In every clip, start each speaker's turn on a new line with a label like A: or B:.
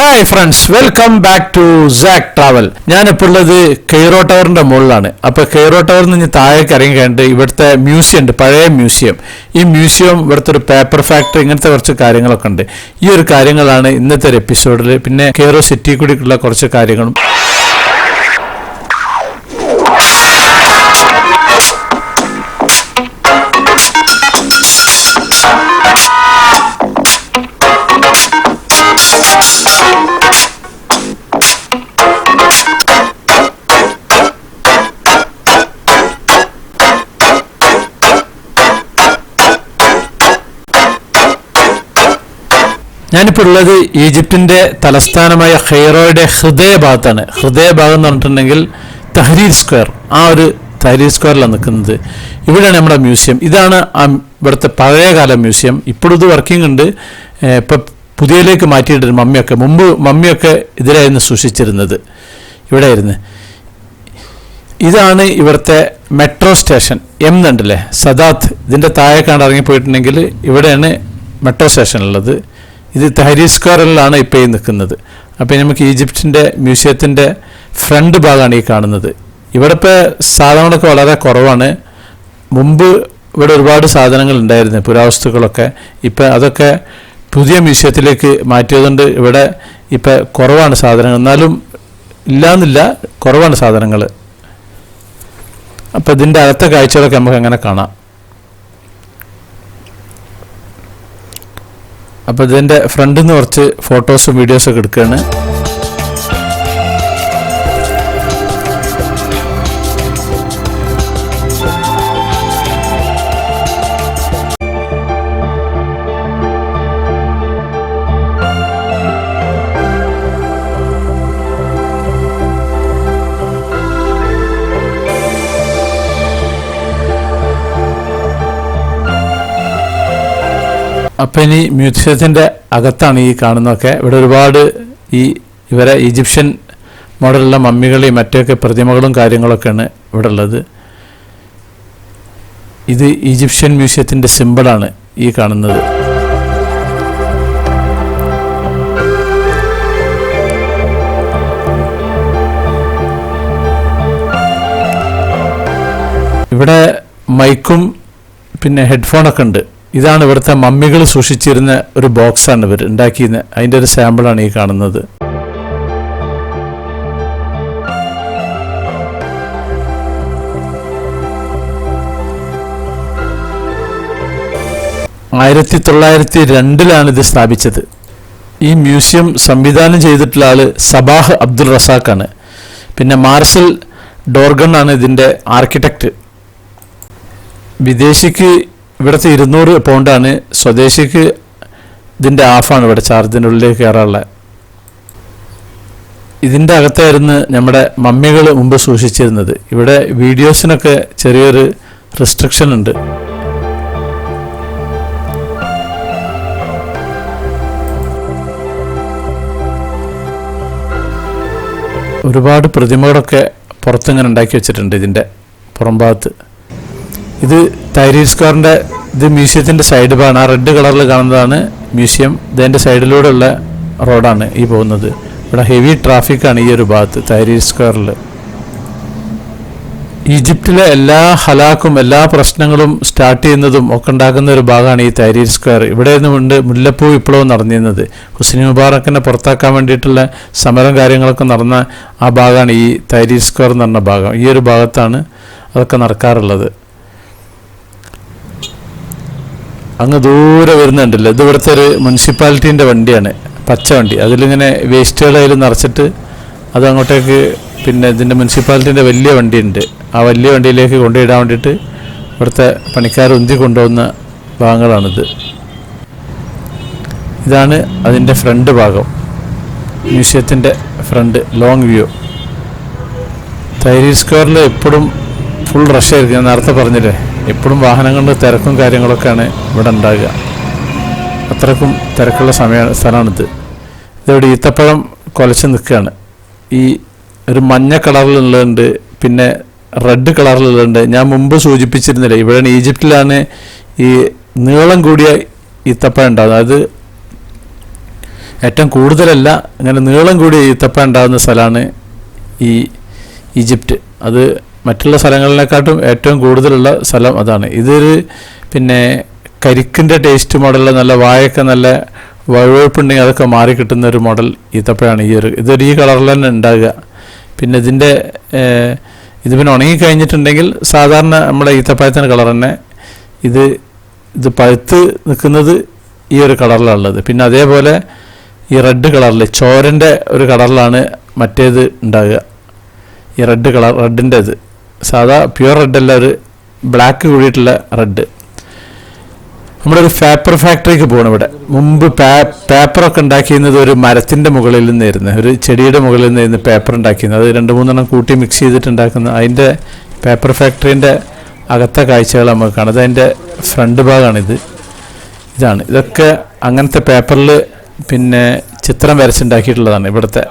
A: Hi friends, welcome back to ZacTravel. ഞാനിപ്പോൾ ഉള്ളത് Cairo ടവറിൻ്റെ മുകളിലാണ്. അപ്പോൾ കെയ്റോ ടവറിൽ നിന്ന് താഴേക്ക് ഇറങ്ങി കഴിഞ്ഞിട്ട് ഇവിടുത്തെ മ്യൂസിയം ഉണ്ട്, പഴയ മ്യൂസിയം. ഈ മ്യൂസിയം ഇവിടുത്തെ ഒരു പേപ്പർ ഫാക്ടറി, ഇങ്ങനത്തെ കുറച്ച് കാര്യങ്ങളൊക്കെ ഉണ്ട്. ഈ ഒരു കാര്യങ്ങളാണ് ഇന്നത്തെ ഒരു എപ്പിസോഡിൽ. പിന്നെ കെയ്റോ സിറ്റി കൂടിയുള്ള കുറച്ച് കാര്യങ്ങളും. ഞാനിപ്പോൾ ഉള്ളത് ഈജിപ്തിൻ്റെ തലസ്ഥാനമായ കെയ്റോയുടെ ഹൃദയഭാഗത്താണ്. ഹൃദയഭാഗം എന്ന് പറഞ്ഞിട്ടുണ്ടെങ്കിൽ തഹരീർ സ്ക്വയർ, ആ ഒരു തഹരീർ സ്ക്വയറിലാണ് നിൽക്കുന്നത്. ഇവിടെയാണ് നമ്മുടെ മ്യൂസിയം. ഇതാണ് ഇവിടുത്തെ പഴയകാല മ്യൂസിയം. ഇപ്പോഴും ഇത് വർക്കിംഗ് ഉണ്ട്. ഇപ്പം പുതിയതിലേക്ക് മാറ്റിയിട്ടുണ്ട്. മുമ്പ് മമ്മിയൊക്കെ ഇതിലായിരുന്നു സൂക്ഷിച്ചിരുന്നത്, ഇവിടെ ആയിരുന്നു. ഇതാണ് ഇവിടുത്തെ മെട്രോ സ്റ്റേഷൻ. എന്നുണ്ടല്ലേ, സദാത്ത്. ഇതിൻ്റെ താഴേക്കാണ്ട് ഇറങ്ങിപ്പോയിട്ടുണ്ടെങ്കിൽ ഇവിടെയാണ് മെട്രോ സ്റ്റേഷൻ ഉള്ളത്. ഇത് തഹരീർ സ്ക്വയറിലാണ് ഇപ്പോൾ ഈ നിൽക്കുന്നത്. അപ്പോൾ നമുക്ക് ഈജിപ്തിൻ്റെ മ്യൂസിയത്തിൻ്റെ ഫ്രണ്ട് ഭാഗമാണ് ഈ കാണുന്നത്. ഇവിടെ ഇപ്പോൾ സാധനങ്ങളൊക്കെ വളരെ കുറവാണ്. മുമ്പ് ഇവിടെ ഒരുപാട് സാധനങ്ങൾ ഉണ്ടായിരുന്നു, പുരാവസ്തുക്കളൊക്കെ. ഇപ്പം അതൊക്കെ പുതിയ മ്യൂസിയത്തിലേക്ക് മാറ്റിയതുകൊണ്ട് ഇവിടെ ഇപ്പം കുറവാണ് സാധനങ്ങൾ. എന്നാലും ഇല്ലയെന്നില്ല, കുറവാണ് സാധനങ്ങൾ. അപ്പോൾ ഇതിൻ്റെ അകത്തെ കാഴ്ചകളൊക്കെ നമുക്ക് അങ്ങനെ കാണാം. അപ്പോൾ ഇതിൻ്റെ ഫ്രണ്ടിൽ നിന്ന് കുറച്ച് ഫോട്ടോസും വീഡിയോസൊക്കെ എടുക്കുകയാണ്. അപ്പം ഇനി മ്യൂസിയത്തിൻ്റെ അകത്താണ് ഈ കാണുന്നതൊക്കെ. ഇവിടെ ഒരുപാട് ഇവരെ ഈജിപ്ഷ്യൻ മോഡലുള്ള മമ്മികളെയും മറ്റൊക്കെ പ്രതിമകളും കാര്യങ്ങളൊക്കെയാണ് ഇവിടെ ഉള്ളത്. ഇത് ഈജിപ്ഷ്യൻ മ്യൂസിയത്തിൻ്റെ സിമ്പിളാണ് ഈ കാണുന്നത്. ഇവിടെ മൈക്കും പിന്നെ ഹെഡ്ഫോണൊക്കെ ഉണ്ട്. ഇതാണ് ഇവിടുത്തെ മമ്മികൾ സൂക്ഷിച്ചിരുന്ന ഒരു ബോക്സാണ് ഇവർ ഉണ്ടാക്കിയിരുന്നത്. അതിൻ്റെ ഒരു സാമ്പിളാണ് ഈ കാണുന്നത്. ആയിരത്തി 1902 ഇത് സ്ഥാപിച്ചത്. ഈ മ്യൂസിയം സംവിധാനം ചെയ്തിട്ടുള്ള ആൾ സബാഹ് അബ്ദുൾ റസാഖാണ്. പിന്നെ മാർഷൽ ഡോർഗൺ ആണ് ഇതിൻ്റെ ആർക്കിടെക്റ്റ്. വിദേശിക്ക് ഇവിടുത്തെ 200 പൗണ്ടാണ്, സ്വദേശിക്ക് ഇതിൻ്റെ ഹാഫാണ് ഇവിടെ ചാർജിൻ്റെ ഉള്ളിലേക്ക് കയറാനുള്ള. ഇതിൻ്റെ അകത്തായിരുന്നു നമ്മുടെ മമ്മികൾ മുമ്പ് സൂക്ഷിച്ചിരുന്നത്. ഇവിടെ വീഡിയോസിനൊക്കെ ചെറിയൊരു റെസ്ട്രിക്ഷൻ ഉണ്ട്. ഒരുപാട് പ്രതിമകളൊക്കെ പുറത്തിങ്ങനെ ഉണ്ടാക്കി വെച്ചിട്ടുണ്ട് ഇതിൻ്റെ പുറംഭാഗത്ത്. ഇത് തഹരീർ സ്ക്വയറിൻ്റെ ഇത് മ്യൂസിയത്തിൻ്റെ സൈഡ് ഭാഗമാണ്. ആ റെഡ് കളറിൽ കാണുന്നതാണ് മ്യൂസിയം. ഇതിൻ്റെ സൈഡിലൂടെ ഉള്ള റോഡാണ് ഈ പോകുന്നത്. ഇവിടെ ഹെവി ട്രാഫിക്കാണ് ഈ ഒരു ഭാഗത്ത് തഹരീർ സ്ക്വയറിൽ. ഈജിപ്തിലെ എല്ലാ ഹലാക്കും എല്ലാ പ്രശ്നങ്ങളും സ്റ്റാർട്ട് ചെയ്യുന്നതും ഒക്കെ ഉണ്ടാക്കുന്ന ഒരു ഭാഗമാണ് ഈ തഹരീർ സ്ക്വയർ. ഇവിടെ നിന്നുകൊണ്ട് മുല്ലപ്പൂ വിപ്ലവം നടന്നിരുന്നത്. ഹുസ്നി മുബാറക്കിനെ പുറത്താക്കാൻ വേണ്ടിയിട്ടുള്ള സമരം കാര്യങ്ങളൊക്കെ നടന്ന ആ ഭാഗമാണ് ഈ തഹരീർ സ്ക്വയർ എന്ന് പറഞ്ഞ ഭാഗം. ഈ ഒരു ഭാഗത്താണ് അതൊക്കെ നടക്കാറുള്ളത്. അങ്ങ് ദൂരെ വരുന്നുണ്ടല്ലോ, ഇത് ഇവിടുത്തെ ഒരു മുനിസിപ്പാലിറ്റീൻ്റെ വണ്ടിയാണ്, പച്ച വണ്ടി. അതിലിങ്ങനെ വേസ്റ്റുകൾ അതിൽ നിറച്ചിട്ട് അത് അങ്ങോട്ടേക്ക് പിന്നെ ഇതിൻ്റെ മുനിസിപ്പാലിറ്റീൻ്റെ വലിയ വണ്ടിയുണ്ട്. ആ വലിയ വണ്ടിയിലേക്ക് കൊണ്ടുപോയിടാൻ വേണ്ടിയിട്ട് ഇവിടുത്തെ പണിക്കാർ ഉന്തി കൊണ്ടുപോകുന്ന ഭാഗങ്ങളാണിത്. ഇതാണ് അതിൻ്റെ ഫ്രണ്ട് ഭാഗം, മ്യൂസിയത്തിൻ്റെ ഫ്രണ്ട് ലോങ് വ്യൂ. തഹരീർ സ്ക്വയറിൽ എപ്പോഴും ഫുൾ റഷ് ആയിരിക്കും. ഞാൻ നേരത്തെ പറഞ്ഞില്ലേ, എപ്പോഴും വാഹനങ്ങളുടെ തിരക്കും കാര്യങ്ങളൊക്കെയാണ് ഇവിടെ ഉണ്ടാകുക. അത്രക്കും തിരക്കുള്ള സ്ഥലമാണിത്. ഇതവിടെ ഈത്തപ്പഴം കുലച്ച് നിൽക്കുകയാണ്. ഈ ഒരു മഞ്ഞ കളറിലുള്ളതുണ്ട്, പിന്നെ റെഡ് കളറിലുള്ളതുണ്ട്. ഞാൻ മുമ്പ് സൂചിപ്പിച്ചിരുന്നില്ലേ, ഇവിടെ ഈജിപ്തിലാണ് ഈ നീളം കൂടിയ ഈത്തപ്പഴം ഉണ്ടാകുന്നത്. അതായത് ഏറ്റവും കൂടുതലല്ല, ഇങ്ങനെ നീളം കൂടി ഈത്തപ്പഴം ഉണ്ടാകുന്ന സ്ഥലമാണ് ഈ ഈജിപ്റ്റ്. അത് മറ്റുള്ള സ്ഥലങ്ങളിനെക്കാട്ടും ഏറ്റവും കൂടുതലുള്ള സ്ഥലം അതാണ്. ഇതൊരു പിന്നെ കരിക്കിൻ്റെ ടേസ്റ്റ് മോഡലുള്ള നല്ല വായൊക്കെ നല്ല വഴുവഴുപ്പുണ്ടെങ്കിൽ അതൊക്കെ മാറി കിട്ടുന്ന ഒരു മോഡൽ ഈത്തപ്പഴമാണ് ഇതൊരു ഈ കളറിൽ തന്നെ ഉണ്ടാകുക. പിന്നെ ഇതിൻ്റെ ഇത് പിന്നെ ഉണങ്ങിക്കഴിഞ്ഞിട്ടുണ്ടെങ്കിൽ സാധാരണ നമ്മുടെ ഈത്തപ്പഴത്തിൻ്റെ കളർ തന്നെ. ഇത് പഴുത്ത് നിൽക്കുന്നത് ഈ ഒരു കളറിലുള്ളത്. പിന്നെ അതേപോലെ ഈ റെഡ് കളറിൽ ചോരൻ്റെ ഒരു കളറിലാണ് മറ്റേത് ഉണ്ടാകുക. ഈ റെഡ് കളർ റെഡിൻ്റെ ഇത് സാധാ പ്യുവർ റെഡല്ല, ഒരു ബ്ലാക്ക് കൂടിയിട്ടുള്ള റെഡ്. നമ്മുടെ ഒരു പേപ്പർ ഫാക്ടറിക്ക് പോകണം. ഇവിടെ മുമ്പ് പേപ്പറൊക്കെ ഉണ്ടാക്കിയിരുന്നത് ഒരു മരത്തിൻ്റെ മുകളിൽ നിന്നായിരുന്നു, ഒരു ചെടിയുടെ മുകളിൽ നിന്നായിരുന്നു പേപ്പർ ഉണ്ടാക്കിയിരുന്നത്. അത് 2-3 കൂട്ടി മിക്സ് ചെയ്തിട്ട് ഉണ്ടാക്കുന്ന അതിൻ്റെ പേപ്പർ ഫാക്ടറീൻ്റെ അകത്തെ കാഴ്ചകൾ നമുക്ക് കാണാം. അതതിൻ്റെ ഫ്രണ്ട് ഭാഗമാണിത്. ഇതൊക്കെ അങ്ങനത്തെ പേപ്പറിൽ പിന്നെ ചിത്രം വരച്ചുണ്ടാക്കിയിട്ടുള്ളതാണ് ഇവിടുത്തെ.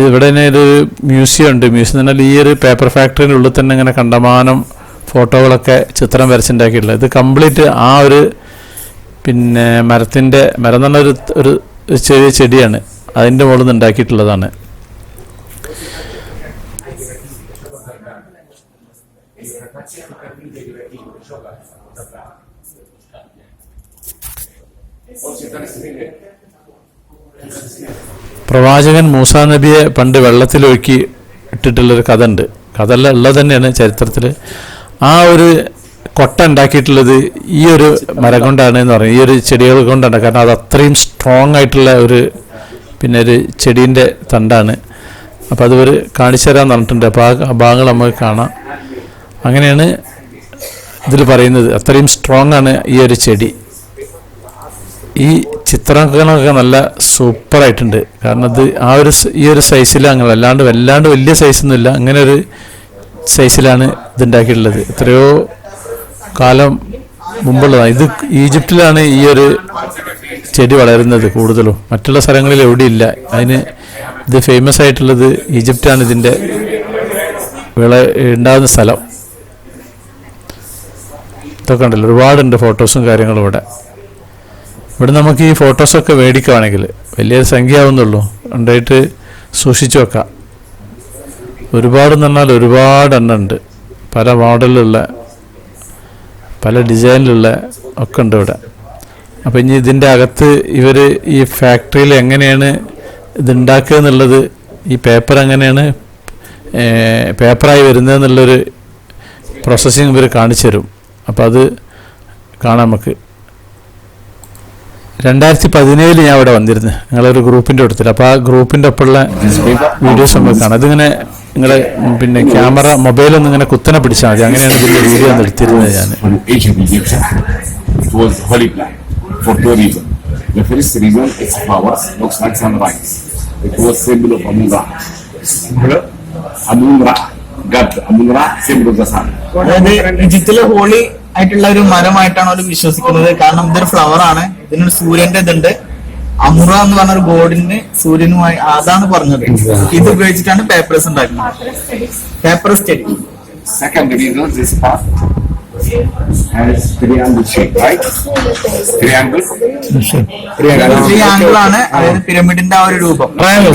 A: ഇവിടെ തന്നെ ഒരു മ്യൂസിയം ഉണ്ട്. മ്യൂസിയം എന്ന് പറഞ്ഞാൽ ഈ ഒരു പേപ്പർ ഫാക്ടറിൻ്റെ ഉള്ളിൽ തന്നെ ഇങ്ങനെ കണ്ടമാനം ഫോട്ടോകളൊക്കെ ചിത്രം വരച്ചുണ്ടാക്കിയിട്ടുള്ളത്. ഇത് കംപ്ലീറ്റ് ആ ഒരു പിന്നെ മരം എന്ന് പറഞ്ഞ ഒരു ചെറിയ ചെടിയാണ്, അതിൻ്റെ മുകളിൽ നിന്ന് ഉണ്ടാക്കിയിട്ടുള്ളതാണ്. പ്രവാചകൻ മൂസാ നബിയെ പണ്ട് വെള്ളത്തിലൊഴുക്കി ഇട്ടിട്ടുള്ളൊരു കഥ ഉണ്ട്. കഥ ഉള്ളത് തന്നെയാണ് ചരിത്രത്തിൽ. ആ ഒരു കൊട്ട ഉണ്ടാക്കിയിട്ടുള്ളത് ഈ ഒരു മരം കൊണ്ടാണ് എന്ന് പറയും, ഈ ഒരു ചെടികൾ കൊണ്ടാണ്. കാരണം അത് അത്രയും സ്ട്രോങ് ആയിട്ടുള്ള ഒരു ചെടീൻ്റെ തണ്ടാണ്. അപ്പോൾ അത് കാണിച്ചു തരാൻ പറഞ്ഞിട്ടുണ്ട്. അപ്പോൾ ആ ഭാഗങ്ങൾ നമുക്ക് കാണാം. അങ്ങനെയാണ് ഇതിൽ പറയുന്നത്. അത്രയും സ്ട്രോങ് ആണ് ഈ ഒരു ചെടി. ഈ ചിത്രങ്ങളൊക്കെ നല്ല സൂപ്പറായിട്ടുണ്ട്. കാരണം ഇത് ഈ ഒരു സൈസിൽ അങ്ങനെ വല്ലാണ്ട് വലിയ സൈസൊന്നുമില്ല, അങ്ങനെ ഒരു സൈസിലാണ് ഇതുണ്ടാക്കിയിട്ടുള്ളത്. എത്രയോ കാലം മുമ്പുള്ളതാണ്. ഇത് ഈജിപ്തിലാണ് ഈ ഒരു ചെടി വളരുന്നത് കൂടുതലും, മറ്റുള്ള സ്ഥലങ്ങളിൽ എവിടെയില്ല. ഇത് ഫേമസ് ആയിട്ടുള്ളത് ഈജിപ്റ്റാണ്. ഇതിൻ്റെ ഉണ്ടാകുന്ന സ്ഥലം ഇതൊക്കെ ഉണ്ടല്ലോ, ഒരുപാടുണ്ട് ഫോട്ടോസും കാര്യങ്ങളും ഇവിടെ നമുക്ക് ഈ ഫോട്ടോസൊക്കെ മേടിക്കുകയാണെങ്കിൽ വലിയൊരു സംഖ്യ ആവുന്നുള്ളൂ, ഉണ്ടായിട്ട് സൂക്ഷിച്ചു വെക്കാം. ഒരുപാടെന്ന് പറഞ്ഞാൽ ഒരുപാട് എണ്ണം ഉണ്ട്. പല മോഡലിലുള്ള പല ഡിസൈനിലുള്ള ഒക്കെ ഉണ്ട് ഇവിടെ. അപ്പോൾ ഇനി ഇതിൻ്റെ അകത്ത് ഈ ഫാക്ടറിയിൽ എങ്ങനെയാണ് ഇതുണ്ടാക്കുക എന്നുള്ളത്, ഈ പേപ്പർ എങ്ങനെയാണ് പേപ്പറായി വരുന്നതെന്നുള്ളൊരു പ്രോസസ്സിങ് ഇവർ കാണിച്ചു തരും. അപ്പോൾ അത് കാണാം നമുക്ക്. 2017 ഞാൻ ഇവിടെ വന്നിരുന്നു, നിങ്ങളൊരു ഗ്രൂപ്പിൻ്റെ അടുത്തില്ല. അപ്പോൾ ആ ഗ്രൂപ്പിൻ്റെ ഒപ്പമുള്ള വീഡിയോസ് നമുക്ക് കാണാം. അതിങ്ങനെ നിങ്ങളെ പിന്നെ ക്യാമറ മൊബൈലൊന്നും ഇങ്ങനെ കുത്തനെ പിടിച്ചാൽ മതി. അങ്ങനെയാണ് ഇതിൻ്റെ വീഡിയോ ഒന്ന് എടുത്തിരുന്നത് ഞാൻ.
B: ഈജിപ്തിലെ ഹോളി ആയിട്ടുള്ള ഒരു മരമായിട്ടാണ് അവർ വിശ്വസിക്കുന്നത്. കാരണം ഇതൊരു ഫ്ലവർ ആണ്, ഇതിനൊരു സൂര്യന്റെ ഇതുണ്ട്. അമുറ എന്ന് പറഞ്ഞ ഒരു ഗോഡിന് സൂര്യനുമായി അതാണ് പറഞ്ഞത്. ഇത് ഉപയോഗിച്ചിട്ടാണ് പേപ്പേഴ്സ് ഉണ്ടാക്കുന്നത്. Paper study. ട്രയാങ്കിൾ ആണ്, അതായത് പിരമിഡിന്റെ ആ ഒരു രൂപം. Triangle.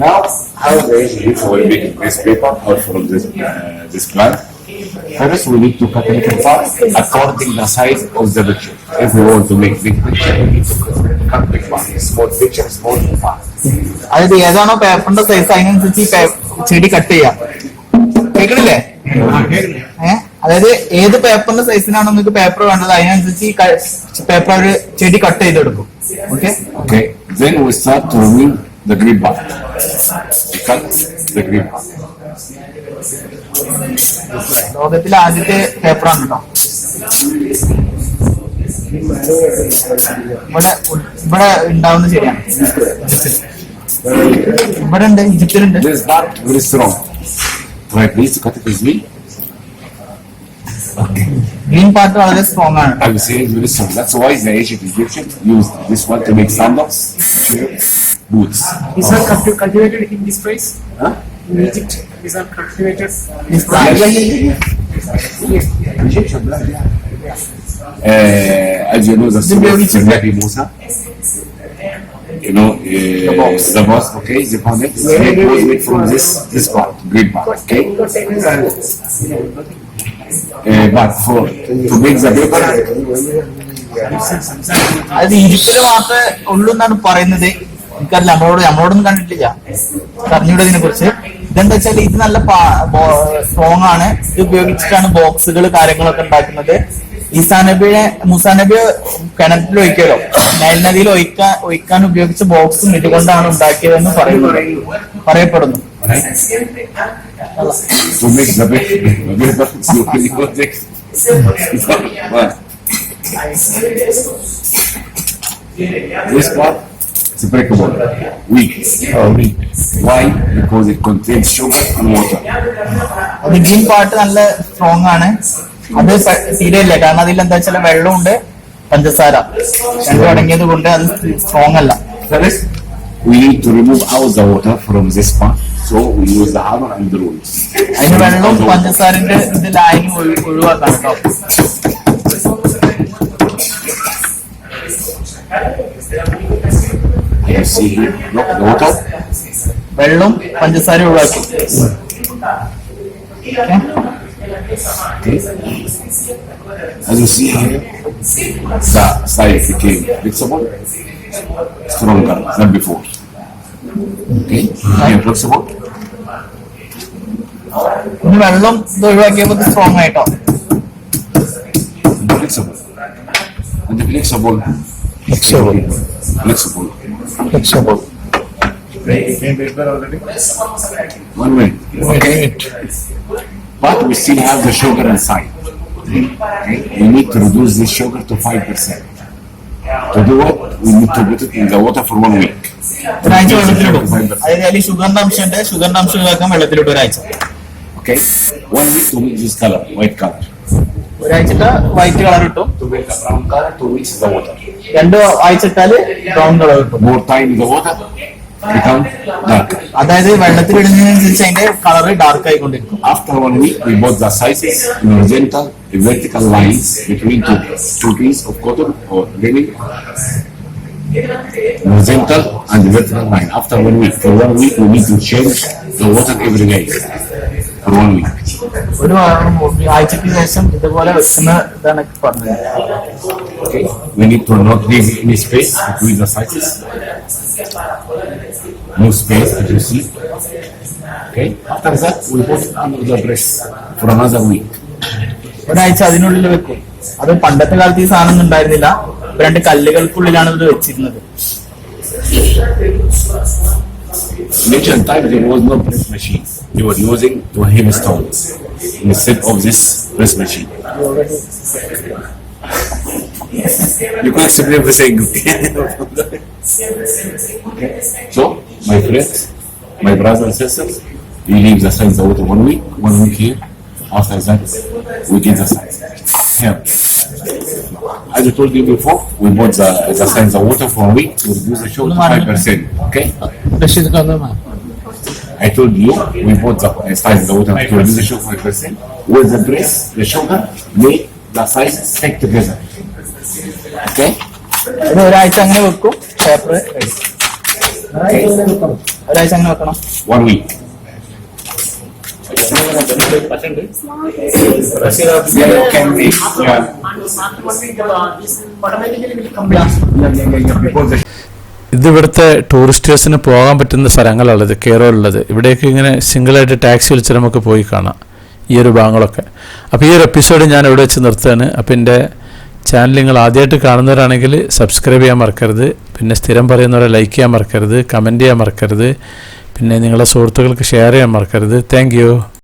C: Now, how they use for making this paper or from this plant? First, we need to cut it apart according the size of the picture. If we want to make big picture, we need to cut big part. Small picture, small part.
B: അതായത് ഏതാണോ പേപ്പറിന്റെ size അതിനനുസരിച്ച് ഈ ചെടി cut ചെയ്യാം. കേൾക്കണില്ലേ? അതായത് ഏത് പേപ്പറിന്റെ സൈസിനാണോ നിങ്ങൾക്ക് പേപ്പർ വേണ്ടത് അതിനനുസരിച്ച് ഈ പേപ്പർ ഒരു ചെടി കട്ട് ചെയ്തെടുക്കും. Okay.
C: Then we start to remove the green part. We cut the green part.
B: ലോകത്തിലെ ആദ്യത്തെ പേപ്പറാണ് കേട്ടോ. ഇവിടെ ഉണ്ടാവുന്ന ശരിയാണ്. ഇവിടെ ഉണ്ട്, ഈജിപ്തിലുണ്ട്.
C: This part very strong. Right, please cut it with me.
B: Green part വളരെ സ്ട്രോങ് ആണ്.
C: I will say it's very strong. That's why the ancient Egyptians used this one to make sandals, boots.
D: These are cultivated in this place?
C: Huh?
D: In Egypt, these are cultivated.
C: Yes. Egyptian blood, yeah. As you know, the story of Nabi Musa. You know, the boss, okay, they found it. It was made from this part, green part, okay. But to make the paper,
B: അത് ഈജിപ്തിൽ മാത്രമേ ഉള്ളൂ എന്നാണ് പറയുന്നത്. എനിക്കറിയില്ല, നമ്മളോടൊന്നും കണ്ടിട്ടില്ല, അറിഞ്ഞൂടെ ഇതിനെ കുറിച്ച്. ഇതെന്താ വെച്ചാൽ ഇത് നല്ല സ്ട്രോങ് ആണ്. ഇത് ഉപയോഗിച്ചിട്ടാണ് ബോക്സുകൾ കാര്യങ്ങളൊക്കെ ഉണ്ടാക്കുന്നത്. മൂസാനബിയെ കിണറ്റിൽ ഒഴിക്കലോ നൈൽ നദിയിൽ ഒഴിക്കാൻ ഉപയോഗിച്ച ബോക്സും ഇതുകൊണ്ടാണ് ഉണ്ടാക്കിയതെന്ന് പറയപ്പെടുന്നു.
C: to make the paper, this part is breakable, weak. Why? Because it contains sugar and water.
B: അത് ഗ്രീൻ പാർട്ട് നല്ല സ്ട്രോങ് ആണ്. അത് തീരെയില്ല, കാരണം അതിൽ എന്താ വെച്ചാൽ വെള്ളമുണ്ട്, പഞ്ചസാര രണ്ടും അടങ്ങിയത് കൊണ്ട് അത് സ്ട്രോങ് അല്ല.
C: First, we need to remove out the water from this part, so we use the hammer and the rules.
B: അതിന് വെള്ളവും പഞ്ചസാരന്റെ ഇത് ലായനി ഒഴിവാക്കാം കേട്ടോ.
C: You see here, look, the water.
B: വെള്ളം പഞ്ചസാര ഒഴിവാക്കി.
C: Okay. As you see here, the side became flexible, stronger than before. Okay, became flexible.
B: ഇനി വെള്ളം ഇത് ഒഴിവാക്കിയപ്പോൾ സ്ട്രോങ് ആയിട്ടോ.
C: Flexible. And the flexible. One minute. Okay. But we still have the sugar inside. Okay? We need to reduce this sugar to 5%. To do it, we need to put it in the water for 1 week.
B: ഒരാഴ്ച വെള്ളത്തിലിടും. അതായത് അതിൽ ഷുഗറിന്റെ അംശമുണ്ട്, ഷുഗറിന്റെ അംശം ഒഴിവാക്കാൻ വെള്ളത്തിലിട്ട് ഒരാഴ്ച.
C: Okay? 1 week to make this color, white color.
B: ഒരാഴ്ച വൈറ്റ് കളർ കിട്ടും.
C: To make a brown color to mix the water.
B: 2 ആഴ്ച ഇട്ടാല് ബ്രൗൺ കളർ കിട്ടും.
C: More time in the water, become darker.
B: അതായത് വെള്ളത്തിൽ ഇടുന്നതിനനുസരിച്ച് അതിന്റെ colour dark ആയിക്കൊണ്ടിരിക്കും.
C: After 1 week, we bought the sizes in horizontal and vertical lines between two pieces of cotton or linen. Horizontal and vertical line. After 1 week, for 1 week, we need to change the water every day for 1 week.
B: ഒരു ആഴ്ചക്ക് ശേഷം ഇതുപോലെ വെക്കുന്ന ഇതാണ് പറഞ്ഞത്.
C: Okay. We need to not leave any space between the sizes. No space, as you see. Okay. After that, we put it under the breast for another week.
B: ഒരാഴ്ച അതിനുള്ളിൽ വെക്കും. അത് പണ്ടത്തെ കാലത്ത് ഈ സാധനം ഒന്നും ഉണ്ടായിരുന്നില്ല. 2 കല്ലുകൾക്കുള്ളിലാണ് ഇത് വെച്ചിരുന്നത്.
C: In ancient times, there was no press machine. They were using two heavy stones instead of this press machine. You can explain everything. Okay. So, my friends, my brothers and sisters, we leave the size of water 1 week, 1 week here. After that, we get the size. Here. As I told you before, we bought the size of water for a week to reduce the sugar to 5%. Okay? I told you, we bought the size of the water to reduce the sugar 5%. With the press, the sugar make the size stick together. Okay?
B: ഇത് ഒരാഴ്ച അങ്ങനെ വെക്കും. Paper ഒരാഴ്ച അങ്ങനെ വെക്കണം.
C: 1 week. Can make,
A: ഇത് ഇവിടുത്തെ ടൂറിസ്റ്റേഴ്സിന് പോകാൻ പറ്റുന്ന സ്ഥലങ്ങളുള്ളത്, കേരളമുള്ളത്. ഇവിടേക്ക് ഇങ്ങനെ സിംഗിളായിട്ട് ടാക്സി വിളിച്ച് നമുക്ക് പോയി കാണാം ഈ ഒരു ഭാഗങ്ങളൊക്കെ. അപ്പോൾ ഈ ഒരു എപ്പിസോഡ് ഞാൻ ഇവിടെ വെച്ച് നിർത്തുകയാണ്. അപ്പോൾ എൻ്റെ ചാനൽ നിങ്ങൾ ആദ്യമായിട്ട് കാണുന്നവരാണെങ്കിൽ സബ്സ്ക്രൈബ് ചെയ്യാൻ മറക്കരുത്. പിന്നെ സ്ഥിരം പറയുന്നവരെ ലൈക്ക് ചെയ്യാൻ മറക്കരുത്, കമൻറ്റ് ചെയ്യാൻ മറക്കരുത്. പിന്നെ നിങ്ങളുടെ സുഹൃത്തുക്കൾക്ക് ഷെയർ ചെയ്യാൻ മറക്കരുത്. Thank you.